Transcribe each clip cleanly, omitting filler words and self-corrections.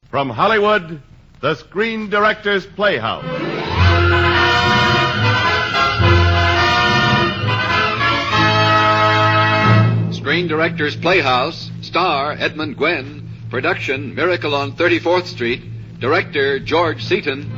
From Hollywood, the Screen Directors Playhouse. Screen Directors Playhouse, star Edmund Gwynn, production Miracle on 34th Street, director George Seaton.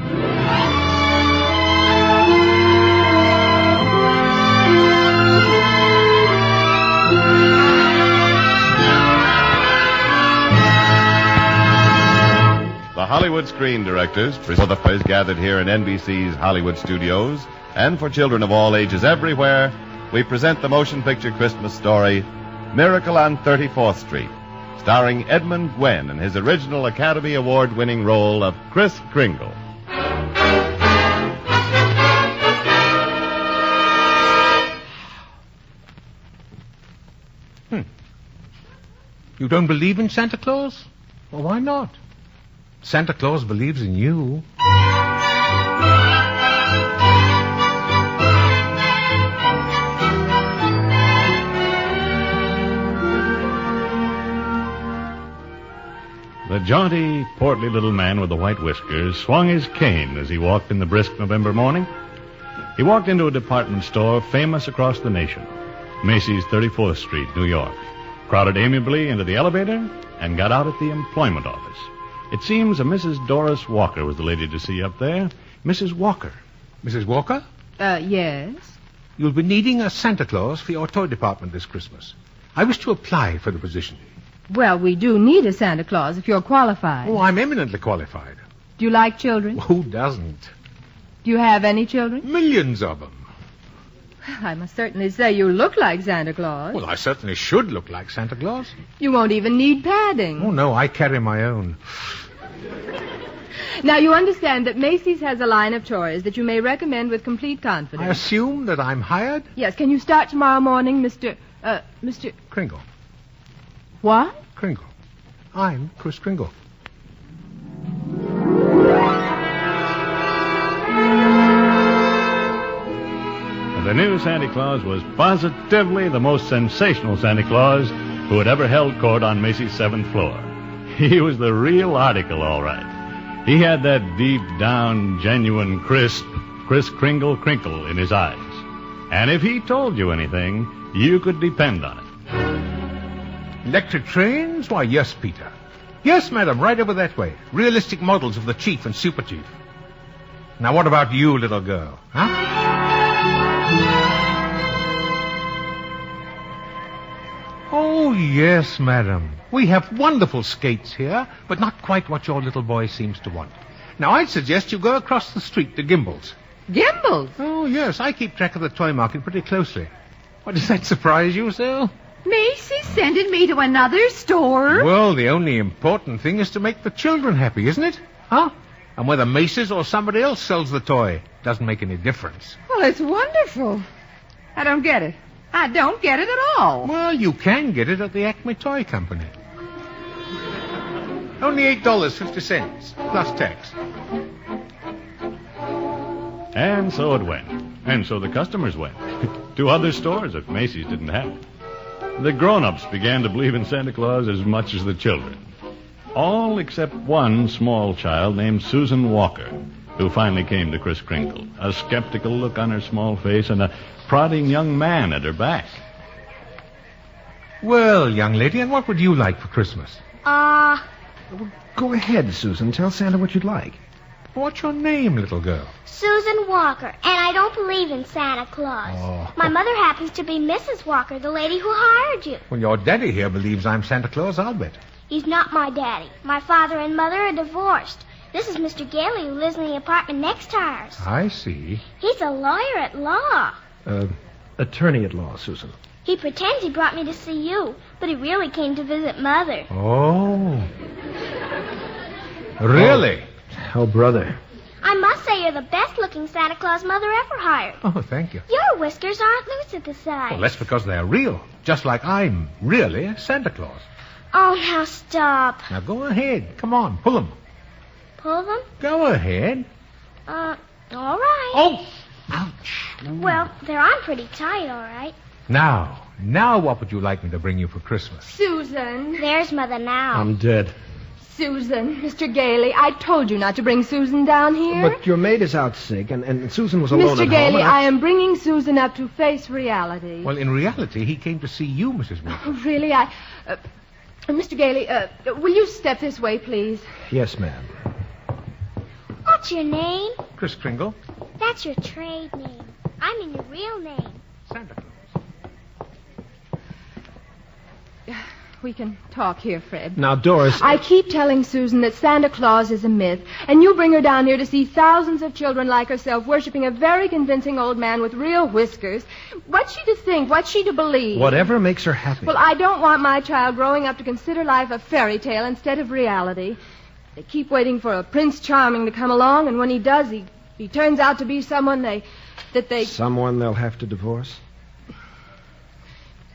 The Hollywood Screen Directors, for the boys gathered here in NBC's Hollywood studios, and for children of all ages everywhere, we present the motion picture Christmas story, Miracle on 34th Street, starring Edmund Gwynn in his original Academy Award-winning role of Kris Kringle. You don't believe in Santa Claus? Well, why not? Santa Claus believes in you. The jaunty, portly little man with the white whiskers swung his cane as he walked in the brisk November morning. He walked into a department store famous across the nation, Macy's 34th Street, New York, crowded amiably into the elevator, and got out at the employment office. It seems a Mrs. Doris Walker was the lady to see up there. Mrs. Walker. Mrs. Walker? Yes? You'll be needing a Santa Claus for your toy department this Christmas. I wish to apply for the position. Well, we do need a Santa Claus if you're qualified. Oh, I'm eminently qualified. Do you like children? Who doesn't? Do you have any children? Millions of them. I must certainly say you look like Santa Claus. Well, I certainly should look like Santa Claus. You won't even need padding. Oh, no, I carry my own. Now, you understand that Macy's has a line of toys that you may recommend with complete confidence. I assume that I'm hired? Yes. Can you start tomorrow morning, Mr. Kringle. What? Kringle. I'm Kris Kringle. The new Santa Claus was positively the most sensational Santa Claus who had ever held court on Macy's 7th floor. He was the real article, all right. He had that deep down, genuine, crisp, Kris Kringle crinkle in his eyes. And if he told you anything, you could depend on it. Electric trains? Why, yes, Peter. Yes, madam, right over that way. Realistic models of the Chief and Super Chief. Now, what about you, little girl? Huh? Oh, yes, madam. We have wonderful skates here, but not quite what your little boy seems to want. Now, I'd suggest you go across the street to Gimbel's. Gimbel's? Oh, yes, I keep track of the toy market pretty closely. Why, does that surprise you, Sal? Macy's sending me to another store? Well, the only important thing is to make the children happy, isn't it? Huh? And whether Macy's or somebody else sells the toy doesn't make any difference. Well, it's wonderful. I don't get it. I don't get it at all. Well, you can get it at the Acme Toy Company. Only $8.50, plus tax. And so it went. And so the customers went. To other stores if Macy's didn't have it. The grown-ups began to believe in Santa Claus as much as the children. All except one small child named Susan Walker, who finally came to Kris Kringle, a skeptical look on her small face and a prodding young man at her back. Well, young lady, and what would you like for Christmas? Go ahead, Susan. Tell Santa what you'd like. What's your name, little girl? Susan Walker, and I don't believe in Santa Claus. Oh. My mother happens to be Mrs. Walker, the lady who hired you. Well, your daddy here believes I'm Santa Claus, I'll bet. He's not my daddy. My father and mother are divorced. This is Mr. Gailey, who lives in the apartment next to ours. I see. He's a lawyer at law. Attorney at law, Susan. He pretends he brought me to see you, but he really came to visit Mother. Oh. Really? Oh, brother. I must say you're the best-looking Santa Claus Mother ever hired. Oh, thank you. Your whiskers aren't loose at the sides. Well, that's because they're real. Just like I'm really Santa Claus. Oh, now stop. Now, go ahead. Come on, pull them. Pull them? Go ahead. All right. Oh! Ouch. Well, they're on pretty tight, all right. Now what would you like me to bring you for Christmas? Susan. There's Mother now. I'm dead. Susan, Mr. Gailey, I told you not to bring Susan down here. But your maid is out sick, and Susan was alone at home. Mr. Gailey, I am bringing Susan up to face reality. Well, in reality, he came to see you, Mrs. Walker. Oh, really? Mr. Gailey, will you step this way, please? Yes, ma'am. What's your name? Kris Kringle. That's your trade name. I mean your real name. Santa Claus. We can talk here, Fred. Now, Doris... I keep telling Susan that Santa Claus is a myth, and you bring her down here to see thousands of children like herself worshiping a very convincing old man with real whiskers. What's she to think? What's she to believe? Whatever makes her happy. Well, I don't want my child growing up to consider life a fairy tale instead of reality. They keep waiting for a Prince Charming to come along, and when he does, he turns out to be someone Someone they'll have to divorce?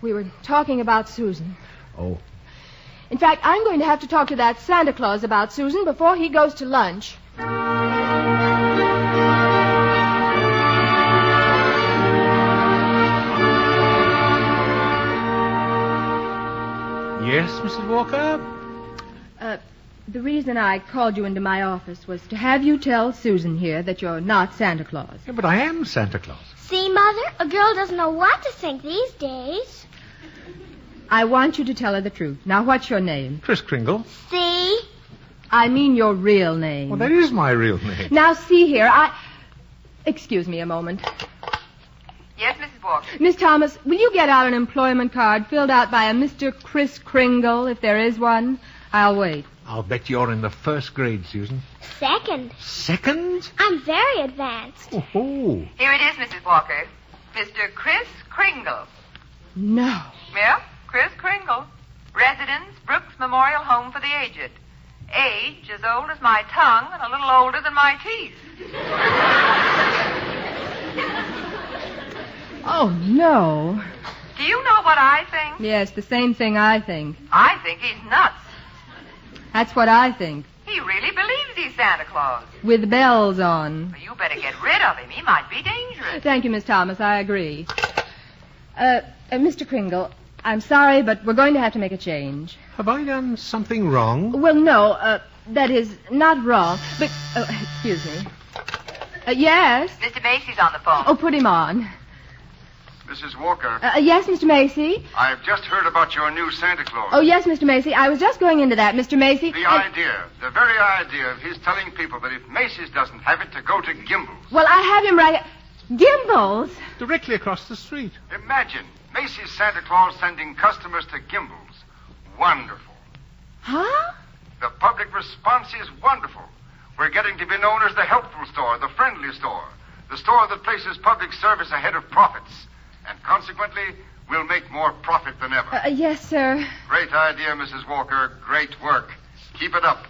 We were talking about Susan. Oh. In fact, I'm going to have to talk to that Santa Claus about Susan before he goes to lunch. Yes, Mrs. Walker? The reason I called you into my office was to have you tell Susan here that you're not Santa Claus. Yeah, but I am Santa Claus. See, Mother? A girl doesn't know what to think these days. I want you to tell her the truth. Now, what's your name? Kris Kringle. See? I mean your real name. Well, that is my real name. Now, see here, Excuse me a moment. Yes, Mrs. Walker. Miss Thomas, will you get out an employment card filled out by a Mr. Kris Kringle, if there is one? I'll wait. I'll bet you're in the first grade, Susan. Second. Second? I'm very advanced. Oh. Here it is, Mrs. Walker. Mr. Kris Kringle. No. Yeah, Kris Kringle. Residence, Brooks Memorial Home for the Aged. Age as old as my tongue and a little older than my teeth. Oh, no. Do you know what I think? Yes, the same thing I think. I think he's nuts. That's what I think. He really believes he's Santa Claus. With bells on. Well, you better get rid of him. He might be dangerous. Thank you, Miss Thomas. I agree. Mr. Kringle, I'm sorry, but we're going to have to make a change. Have I done something wrong? Well, no, that is not wrong, but... excuse me. Yes? Mr. Macy's on the phone. Oh, put him on. Mrs. Walker, Yes, Mr. Macy? I've just heard about your new Santa Claus. Oh, yes, Mr. Macy. I was just going into that, Mr. Macy. The very idea of his telling people that if Macy's doesn't have it, to go to Gimbel's. Well, I have him right... Gimbel's? Directly across the street. Imagine Macy's Santa Claus sending customers to Gimbel's. Wonderful. Huh? The public response is wonderful. We're getting to be known as the helpful store, the friendly store, the store that places public service ahead of profits. And consequently, we'll make more profit than ever. Yes, sir. Great idea, Mrs. Walker. Great work. Keep it up.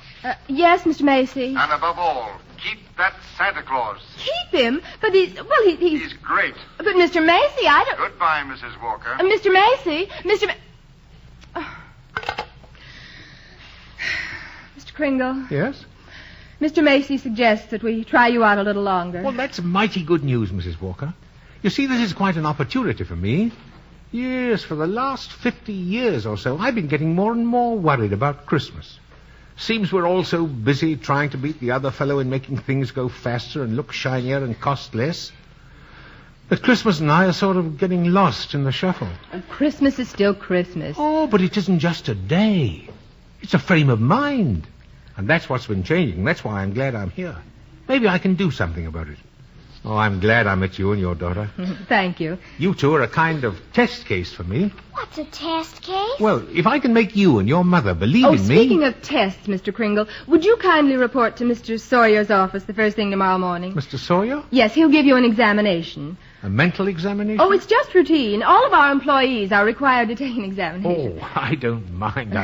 Yes, Mr. Macy. And above all, keep that Santa Claus. Keep him? But he's... Well, he's... He's great. But, Mr. Macy, I don't... Goodbye, Mrs. Walker. Mr. Macy? Mr. Mr. Kringle? Yes? Mr. Macy suggests that we try you out a little longer. Well, that's mighty good news, Mrs. Walker. You see, this is quite an opportunity for me. Yes, for the last 50 years or so, I've been getting more and more worried about Christmas. Seems we're all so busy trying to beat the other fellow in making things go faster and look shinier and cost less, that Christmas and I are sort of getting lost in the shuffle. Christmas is still Christmas. Oh, but it isn't just a day. It's a frame of mind. And that's what's been changing. That's why I'm glad I'm here. Maybe I can do something about it. Oh, I'm glad I met you and your daughter. Thank you. You two are a kind of test case for me. What's a test case? Well, if I can make you and your mother believe in me... Speaking of tests, Mr. Kringle, would you kindly report to Mr. Sawyer's office the first thing tomorrow morning? Mr. Sawyer? Yes, he'll give you an examination. A mental examination? Oh, it's just routine. All of our employees are required to take an examination. Oh, I don't mind.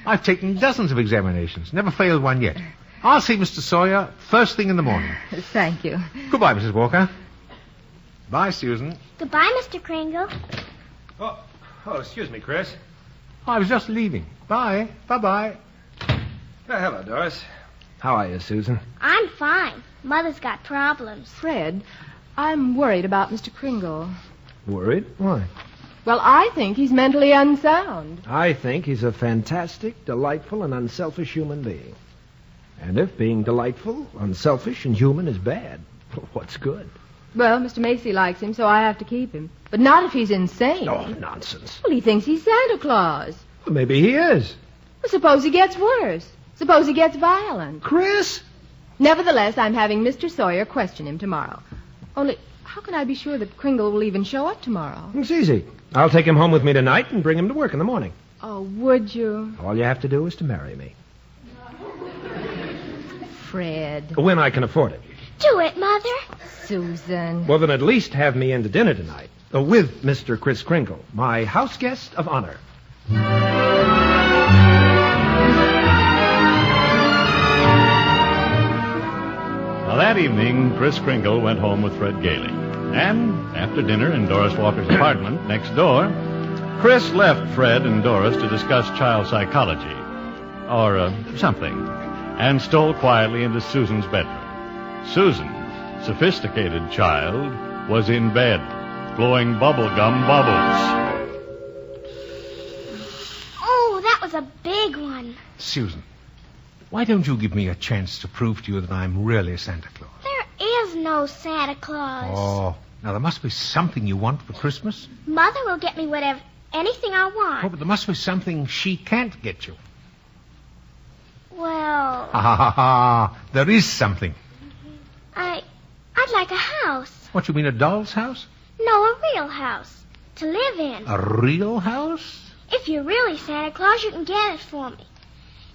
I've taken dozens of examinations. Never failed one yet. I'll see Mr. Sawyer first thing in the morning. Thank you. Goodbye, Mrs. Walker. Bye, Susan. Goodbye, Mr. Kringle. Oh, excuse me, Chris. I was just leaving. Bye. Bye-bye. Hello, Doris. How are you, Susan? I'm fine. Mother's got problems. Fred, I'm worried about Mr. Kringle. Worried? Why? Well, I think he's mentally unsound. I think he's a fantastic, delightful, and unselfish human being. And if being delightful, unselfish, and human is bad, what's good? Well, Mr. Macy likes him, so I have to keep him. But not if he's insane. Oh, nonsense. Well, he thinks he's Santa Claus. Well, maybe he is. Well, suppose he gets worse. Suppose he gets violent. Chris? Nevertheless, I'm having Mr. Sawyer question him tomorrow. Only, how can I be sure that Kringle will even show up tomorrow? It's easy. I'll take him home with me tonight and bring him to work in the morning. Oh, would you? All you have to do is to marry me. Fred. When I can afford it. Do it, Mother. Susan. Well, then at least have me in to dinner tonight. With Mr. Kris Kringle, my house guest of honor. Now, that evening, Kris Kringle went home with Fred Gailey. And after dinner in Doris Walker's apartment next door, Kris left Fred and Doris to discuss child psychology, or something, and stole quietly into Susan's bedroom. Susan, sophisticated child, was in bed, blowing bubblegum bubbles. Oh, that was a big one. Susan, why don't you give me a chance to prove to you that I'm really Santa Claus? There is no Santa Claus. Oh, now there must be something you want for Christmas. Mother will get me anything I want. Oh, but there must be something she can't get you. Well, Ha ha ha ha. There is something. I'd like a house. What, you mean a doll's house? No, a real house. To live in. A real house? If you're really Santa Claus, you can get it for me.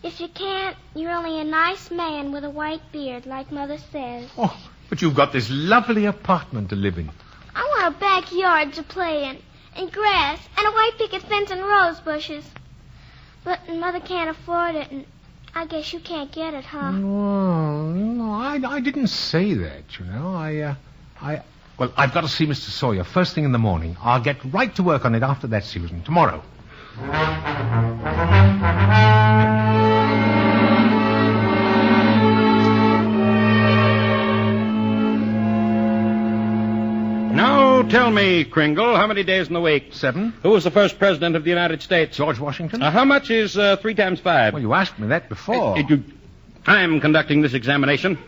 If you can't, you're only a nice man with a white beard, like Mother says. Oh, but you've got this lovely apartment to live in. I want a backyard to play in, and grass, and a white picket fence and rose bushes. But Mother can't afford it, and I guess you can't get it, huh? No, I didn't say that, you know. Well, I've got to see Mr. Sawyer first thing in the morning. I'll get right to work on it after that, Susan, tomorrow. Now, tell me, Kringle, how many days in the week? 7. Who was the first president of the United States? George Washington? How much is 3 times 5? Well, you asked me that before. I'm conducting this examination.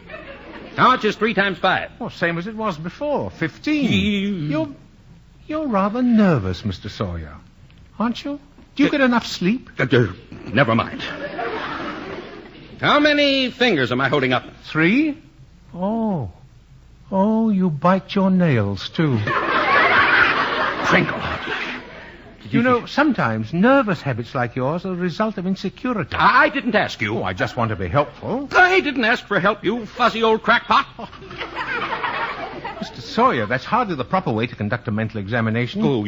How much is 3 times 5? Well, same as it was before. 15. You're rather nervous, Mr. Sawyer. Aren't you? Do you get enough sleep? Never mind. How many fingers am I holding up? 3? Oh, you bite your nails, too. Kringle. You know, sometimes nervous habits like yours are a result of insecurity. I didn't ask you. Oh, I just want to be helpful. I didn't ask for help, you fuzzy old crackpot. Mr. Sawyer, that's hardly the proper way to conduct a mental examination. Oh,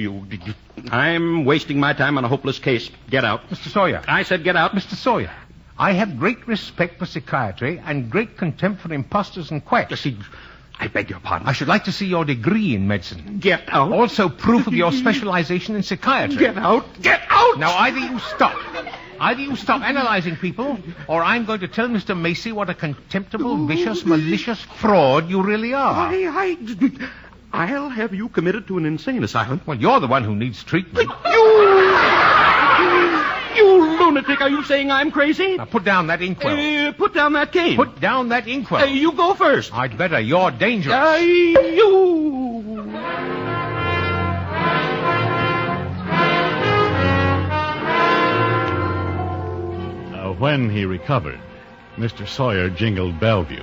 I'm wasting my time on a hopeless case. Get out. Mr. Sawyer. I said get out. Mr. Sawyer, I have great respect for psychiatry and great contempt for imposters and quacks. I beg your pardon. I should like to see your degree in medicine. Get out. Also proof of your specialization in psychiatry. Get out. Get out. Now, either you stop analyzing people, or I'm going to tell Mr. Macy what a contemptible, vicious, malicious fraud you really are. I'll have you committed to an insane asylum. Well, you're the one who needs treatment. You lunatic, are you saying I'm crazy? Now, put down that inkwell. Put down that cane. Put down that inkwell. You go first. I'd better. You're dangerous. Now, when he recovered, Mr. Sawyer jingled Bellevue.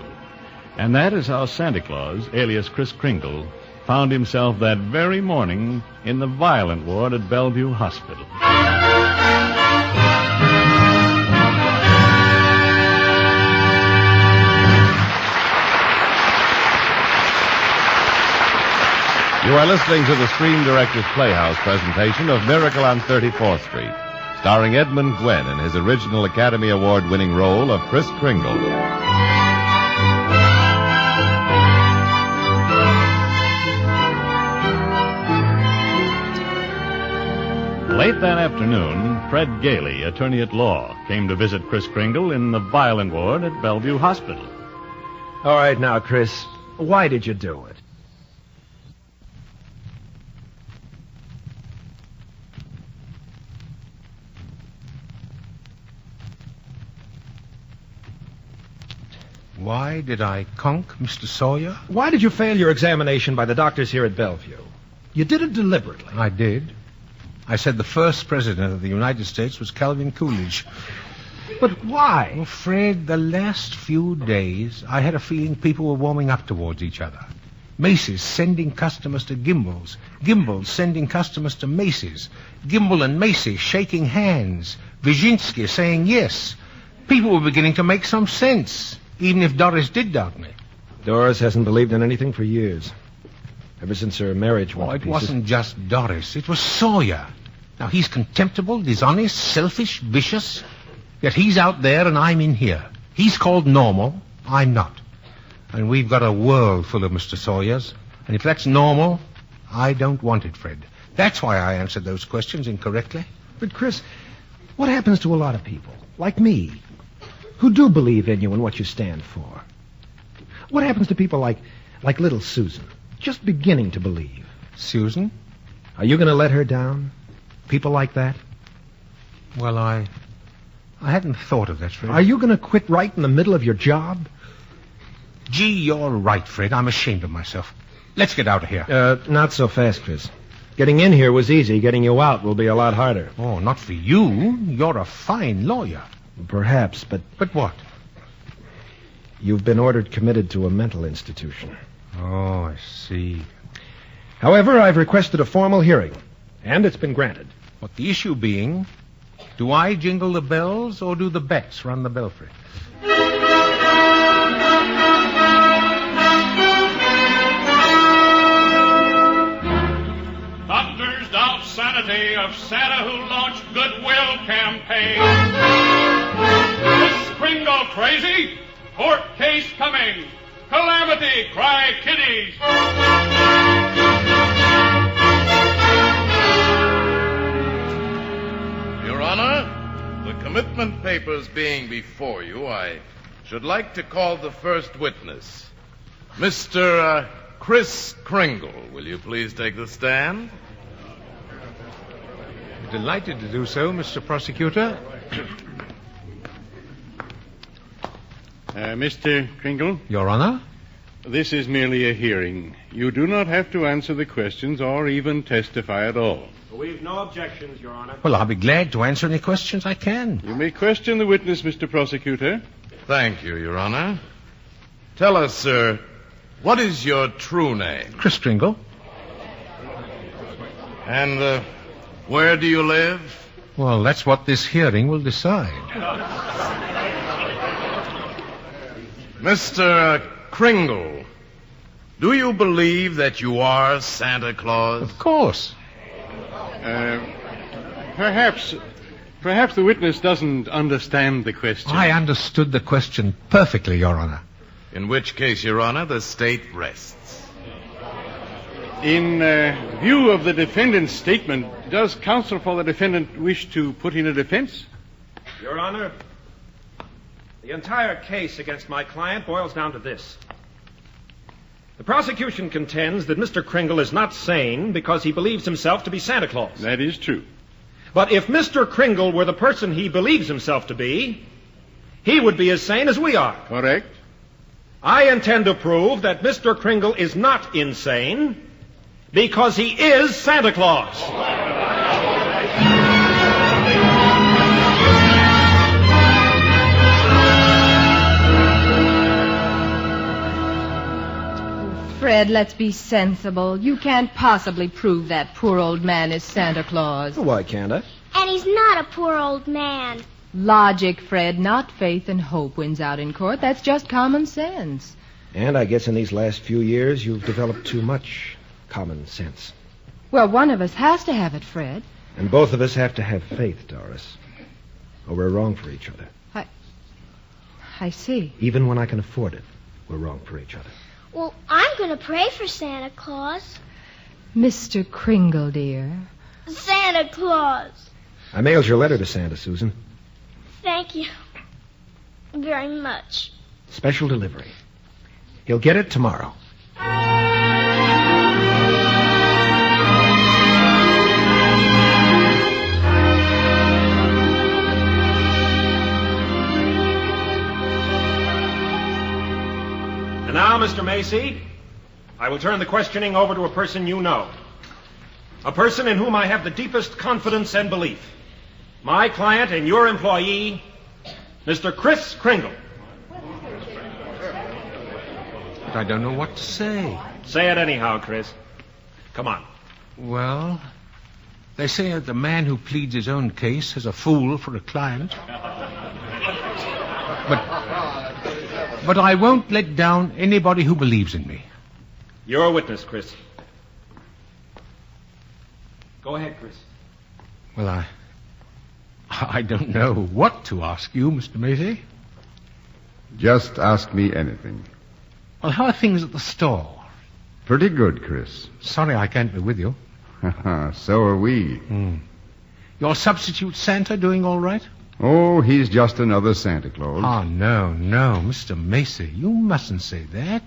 And that is how Santa Claus, alias Kris Kringle, found himself that very morning in the violent ward at Bellevue Hospital. You are listening to the Screen Directors Playhouse presentation of Miracle on 34th Street, starring Edmund Gwynn in his original Academy Award-winning role of Kris Kringle. Late that afternoon, Fred Gailey, attorney at law, came to visit Kris Kringle in the violent ward at Bellevue Hospital. All right, now, Chris, why did you do it? Why did I conk Mr. Sawyer? Why did you fail your examination by the doctors here at Bellevue? You did it deliberately. I did. I said the first president of the United States was Calvin Coolidge. But why? Well, Fred, the last few days, I had a feeling people were warming up towards each other. Macy's sending customers to Gimbel's. Gimbel's sending customers to Macy's. Gimbel and Macy shaking hands. Wyszynski saying yes. People were beginning to make some sense, even if Doris did doubt me. Doris hasn't believed in anything for years. Ever since her marriage went to It pieces. wasn't just Doris. It was Sawyer. Now, he's contemptible, dishonest, selfish, vicious. Yet he's out there and I'm in here. He's called normal. I'm not. And we've got a world full of Mr. Sawyers. And if that's normal, I don't want it, Fred. That's why I answered those questions incorrectly. But, Chris, what happens to a lot of people, like me, who do believe in you and what you stand for? What happens to people like little Susan, just beginning to believe? Susan? Are you going to let her down? People like that? Well, I hadn't thought of that, Fred. Are you going to quit right in the middle of your job? Gee, you're right, Fred. I'm ashamed of myself. Let's get out of here. Not so fast, Chris. Getting in here was easy. Getting you out will be a lot harder. Oh, not for you. You're a fine lawyer. Perhaps, but... But what? You've been ordered committed to a mental institution. Oh, I see. However, I've requested a formal hearing, and it's been granted. What the issue being, do I jingle the bells or do the bets run the belfry? Doctors doubt sanity of Santa who launched goodwill campaign. Is Kringle crazy? Court case coming. Calamity, cry kiddies. Your Honor, the commitment papers being before you, I should like to call the first witness. Mr. Kris Kringle, will you please take the stand? Delighted to do so, Mr. Prosecutor. Mr. Kringle? Your Honor? This is merely a hearing. You do not have to answer the questions or even testify at all. We've no objections, Your Honor. Well, I'll be glad to answer any questions I can. You may question the witness, Mr. Prosecutor. Thank you, Your Honor. Tell us, sir, what is your true name? Kris Kringle. And where do you live? Well, that's what this hearing will decide. Mr. Kringle, do you believe that you are Santa Claus? Of course. Perhaps the witness doesn't understand the question. I understood the question perfectly, Your Honor. In which case, Your Honor, the state rests. In view of the defendant's statement, does counsel for the defendant wish to put in a defense? Your Honor, the entire case against my client boils down to this. The prosecution contends that Mr. Kringle is not sane because he believes himself to be Santa Claus. That is true. But if Mr. Kringle were the person he believes himself to be, he would be as sane as we are. Correct. I intend to prove that Mr. Kringle is not insane because he is Santa Claus. Fred, let's be sensible. You can't possibly prove that poor old man is Santa Claus. Why can't I? And he's not a poor old man. Logic, Fred, not faith and hope wins out in court. That's just common sense. And I guess in these last few years you've developed too much common sense. Well, one of us has to have it, Fred. And both of us have to have faith, Doris. Or we're wrong for each other. I see. Even when I can afford it, we're wrong for each other. Well, I'm going to pray for Santa Claus. Mr. Kringle, dear. Santa Claus. I mailed your letter to Santa, Susan. Thank you very much. Special delivery. He'll get it tomorrow. And now, Mr. Macy, I will turn the questioning over to a person you know. A person in whom I have the deepest confidence and belief. My client and your employee, Mr. Chris Kringle. But I don't know what to say. Say it anyhow, Chris. Come on. Well, they say that the man who pleads his own case is a fool for a client. But I won't let down anybody who believes in me. You're a witness, Chris. Go ahead, Chris. Well, I don't know what to ask you, Mr. Macy. Just ask me anything. Well, how are things at the store? Pretty good, Chris. Sorry I can't be with you. So are we. Your substitute Santa doing all right? Oh, he's just another Santa Claus. Oh, no, Mr. Macy, you mustn't say that.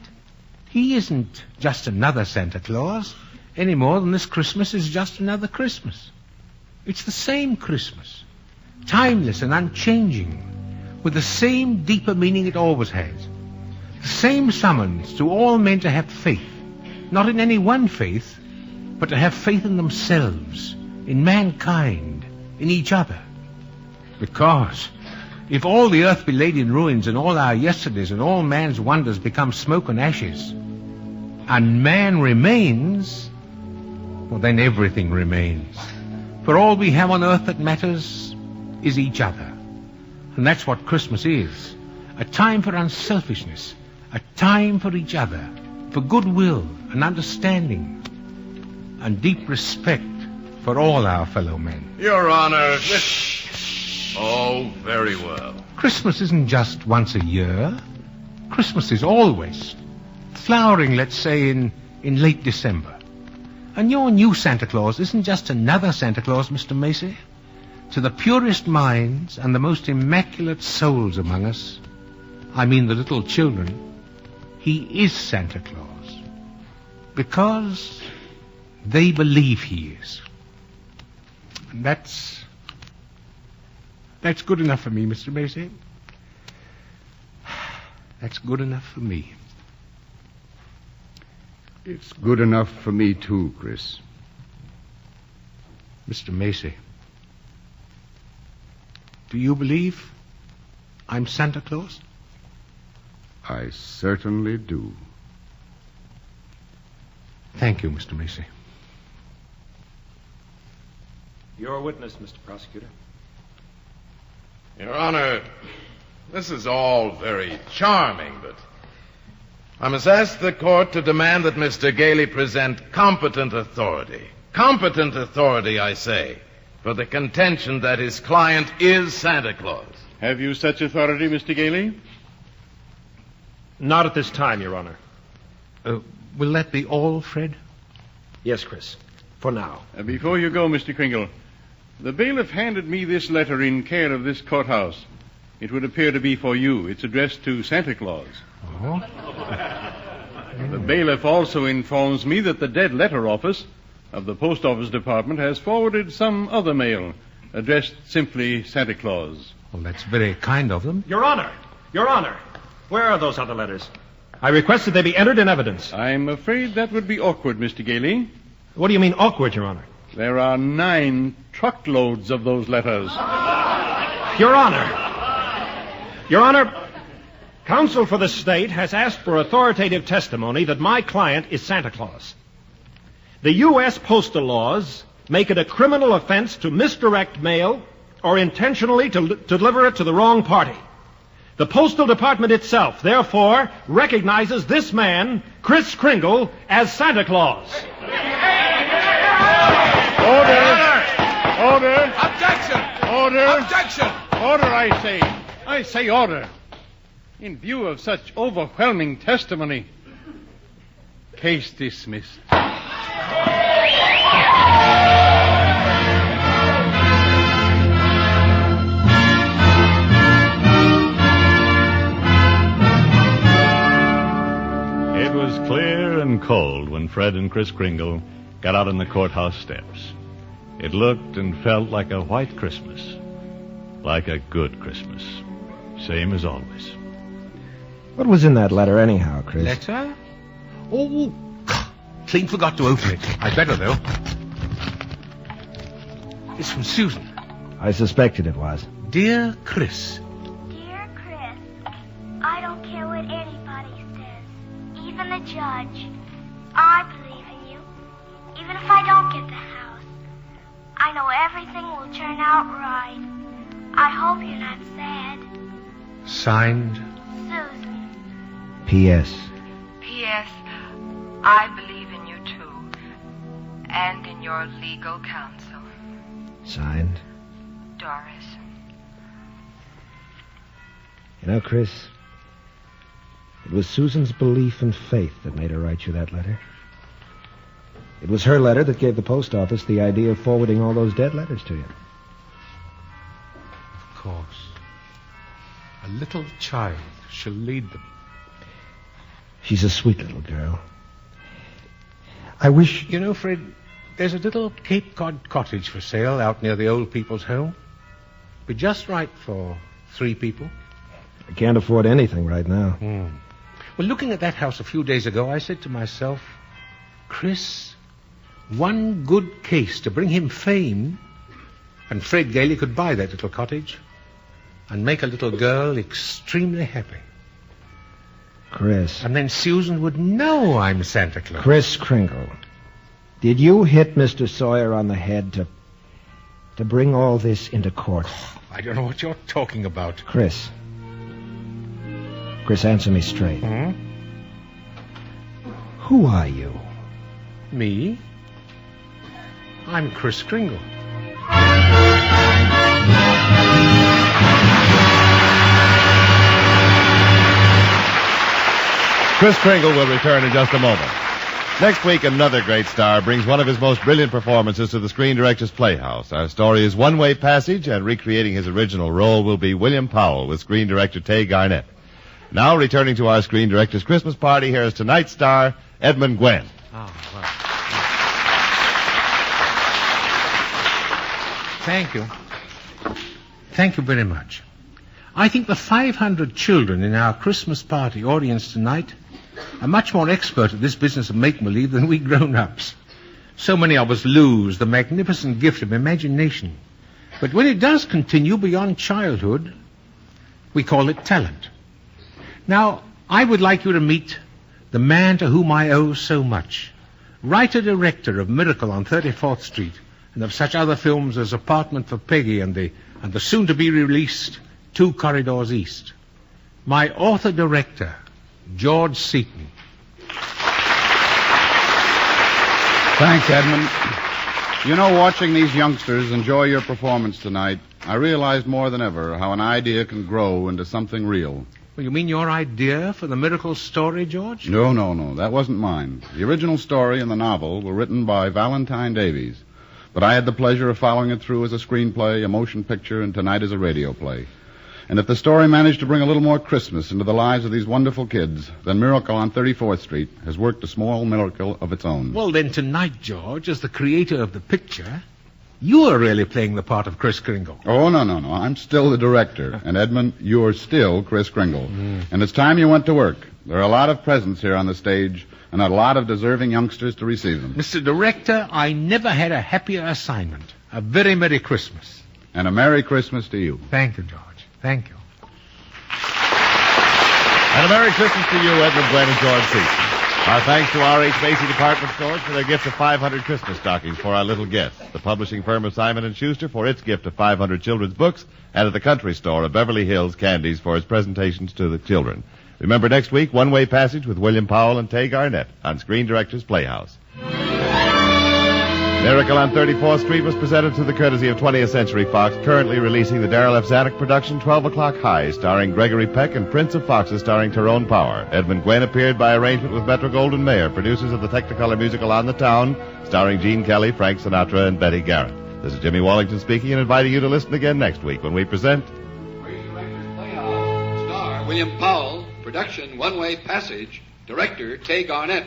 He isn't just another Santa Claus any more than this Christmas is just another Christmas. It's the same Christmas, timeless and unchanging, with the same deeper meaning it always has. The same summons to all men to have faith, not in any one faith, but to have faith in themselves, in mankind, in each other. Because if all the earth be laid in ruins and all our yesterdays and all man's wonders become smoke and ashes, and man remains, well, then everything remains. For all we have on earth that matters is each other. And that's what Christmas is. A time for unselfishness, a time for each other, for goodwill and understanding, and deep respect for all our fellow men. Your Honor, Oh, very well. Christmas isn't just once a year. Christmas is always. Flowering, let's say, in late December. And your new Santa Claus isn't just another Santa Claus, Mr. Macy. To the purest minds and the most immaculate souls among us, I mean the little children, he is Santa Claus. Because they believe he is. And that's good enough for me, Mr. Macy. That's good enough for me. It's good enough for me, too, Chris. Mr. Macy, do you believe I'm Santa Claus? I certainly do. Thank you, Mr. Macy. You're a witness, Mr. Prosecutor. Your Honor, this is all very charming, but I must ask the court to demand that Mr. Gailey present competent authority. Competent authority, I say, for the contention that his client is Santa Claus. Have you such authority, Mr. Gailey? Not at this time, Your Honor. Will that be all, Fred? Yes, Chris. For now. Before you go, Mr. Kringle, the bailiff handed me this letter in care of this courthouse. It would appear to be for you. It's addressed to Santa Claus. Oh? The bailiff also informs me that the dead letter office of the post office department has forwarded some other mail addressed simply Santa Claus. Well, that's very kind of them. Your Honor! Where are those other letters? I request that they be entered in evidence. I'm afraid that would be awkward, Mr. Gailey. What do you mean awkward, Your Honor? There are 9 truckloads of those letters. Your Honor, counsel for the state has asked for authoritative testimony that my client is Santa Claus. The U.S. postal laws make it a criminal offense to misdirect mail or intentionally to deliver it to the wrong party. The Postal Department itself, therefore, recognizes this man, Chris Kringle, as Santa Claus. Order! Objection! Order! Objection! Order, I say. I say order. In view of such overwhelming testimony, case dismissed. It was clear and cold when Fred and Chris Kringle got out on the courthouse steps. It looked and felt like a white Christmas. Like a good Christmas. Same as always. What was in that letter anyhow, Chris? Letter? Oh, clean forgot to open it. I'd better, though. It's from Susan. I suspected it was. Dear Chris. Dear Chris, I don't care what anybody says, even the judge. I believe in you, even if I don't get the house. I know everything will turn out right. I hope you're not sad. Signed, Susan. P.S. P.S. I believe in you, too. And in your legal counsel. Signed. Doris. You know, Chris, it was Susan's belief and faith that made her write you that letter. It was her letter that gave the post office the idea of forwarding all those dead letters to you. Of course. A little child shall lead them. She's a sweet little girl. I wish... You know, Fred, there's a little Cape Cod cottage for sale out near the old people's home. Be just right for 3 people. I can't afford anything right now. Well, looking at that house a few days ago, I said to myself, Chris, one good case to bring him fame, and Fred Gailey could buy that little cottage and make a little girl extremely happy. Chris. And then Susan would know I'm Santa Claus. Chris Kringle, did you hit Mr. Sawyer on the head to bring all this into court? I don't know what you're talking about. Chris, answer me straight. Who are you? Me? I'm Chris Kringle. Chris Kringle will return in just a moment. Next week, another great star brings one of his most brilliant performances to the Screen Directors Playhouse. Our story is One Way Passage, and recreating his original role will be William Powell with screen director Tay Garnett. Now, returning to our Screen Directors Christmas party, here is tonight's star, Edmund Gwynn. Oh, wow. Thank you. Thank you very much. I think the 500 children in our Christmas party audience tonight are much more expert at this business of make-believe than we grown-ups. So many of us lose the magnificent gift of imagination. But when it does continue beyond childhood, we call it talent. Now, I would like you to meet the man to whom I owe so much. Writer-director of Miracle on 34th Street and of such other films as Apartment for Peggy and the soon-to-be-released 2 Corridors East. My author-director, George Seaton. Thanks, Edmund. You know, watching these youngsters enjoy your performance tonight, I realized more than ever how an idea can grow into something real. Well, you mean your idea for the Miracle story, George? No. That wasn't mine. The original story and the novel were written by Valentine Davies. But I had the pleasure of following it through as a screenplay, a motion picture, and tonight as a radio play. And if the story managed to bring a little more Christmas into the lives of these wonderful kids, then Miracle on 34th Street has worked a small miracle of its own. Well, then tonight, George, as the creator of the picture, you are really playing the part of Chris Kringle. Oh, no. I'm still the director. And, Edmund, you're still Chris Kringle. And it's time you went to work. There are a lot of presents here on the stage and a lot of deserving youngsters to receive them. Mr. Director, I never had a happier assignment. A very Merry Christmas. And a Merry Christmas to you. Thank you, George. Thank you. And a Merry Christmas to you, Edmund Gwynn and George Seaton. Our thanks to R.H. Macy Department Stores for their gift of 500 Christmas stockings for our little guests, the publishing firm of Simon & Schuster for its gift of 500 children's books, and at the Country Store of Beverly Hills Candies for its presentations to the children. Remember next week, One Way Passage with William Powell and Tay Garnett on Screen Directors Playhouse. Miracle on 34th Street was presented to the courtesy of 20th Century Fox, currently releasing the Darrell F. Zanuck production 12 O'Clock High, starring Gregory Peck, and Prince of Foxes, starring Tyrone Power. Edmund Gwynn appeared by arrangement with Metro-Goldwyn-Mayer, producers of the Technicolor musical On the Town, starring Gene Kelly, Frank Sinatra, and Betty Garrett. This is Jimmy Wallington speaking and inviting you to listen again next week when we present... Playhouse, star William Powell, production One Way Passage, director Tay Garnett.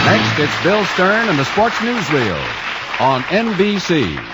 Next it's Bill Stern and the Sports Newsreel on NBC.